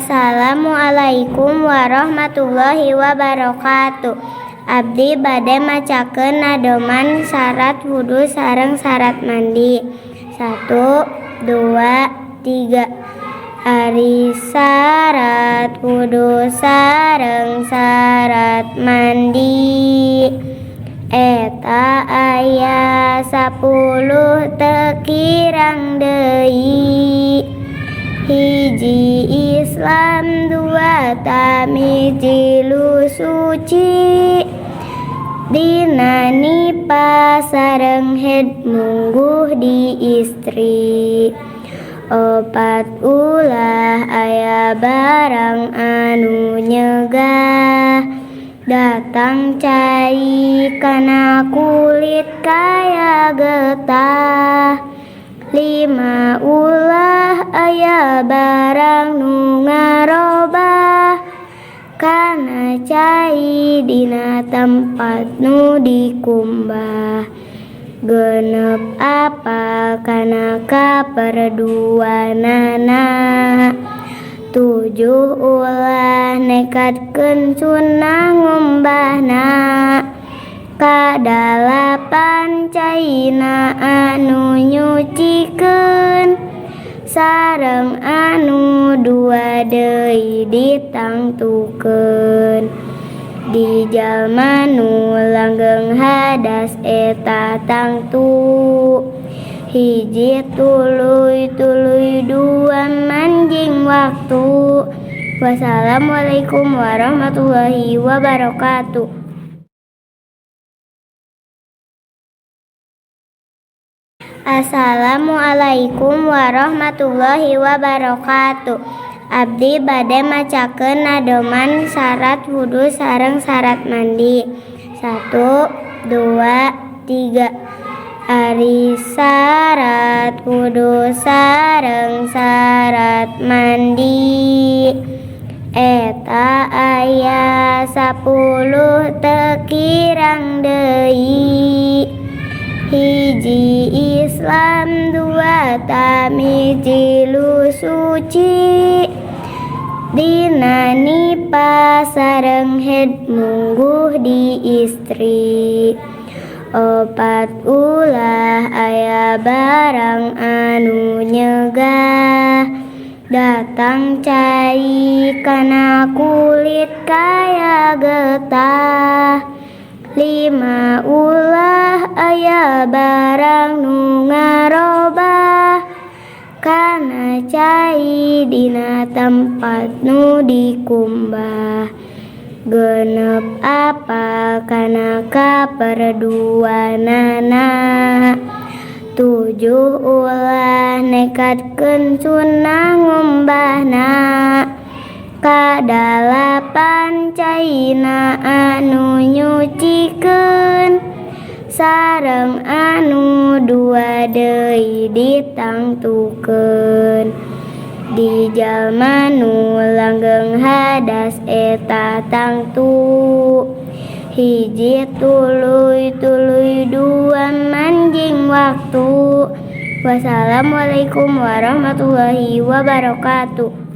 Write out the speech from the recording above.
Assalamualaikum warahmatullahi wabarakatuh. Abdi bade macakeun nadoman syarat wudu sareng syarat mandi. 1, 2, 3. Ari syarat wudu sareng syarat mandi eta aya 10 teu kirang deui. Hiji Islam, 2 tamiji lu suci, dina nipah sareng head mungguh di istri. 4 ulah aya barang anu nyegah datang cai kana kulit kaya getah. 5 ulah aya barang nu ngarobah kana cai dina tempat nu dikumbah. 6 apal kana kaperduanana. 7 ulah nekatkeun sunnah ngumbahna. 8 caina anu nyucikeun sareng anu 2 deui ditangtukeun. Di jalma nu langgeng hadas eta tangtu. Hiji tuluy 2 manjing waktu. Wassalamualaikum warahmatullahi wabarakatuh. Assalamualaikum warahmatullahi wabarakatuh. Abdi bade macakeun nadoman syarat wudu sareng syarat mandi. 1, 2, 3. Ari syarat wudu sareng syarat mandi eta aya 10 teu kirang deui. Hiji Islam, 2 tamiji lu suci, dina nipah sareng head mungguh di istri. 4 ulah aya barang anu nyegah datang cai kana kulit kaya getah. 5 ulah aya barang nu ngarobah kana cai dina tempat nu dikumbah. 6 apal kana kaperduanana. 7 ulah nekatkeun sunnah ngumbahna. 8 caina anu nyucikeun sareng anu 2 deui ditangtukeun. Di jalma nu langgeng hadas eta tangtu. Hiji tuluy 2 manjing waktu. Wassalamualaikum warahmatullahi wabarakatuh.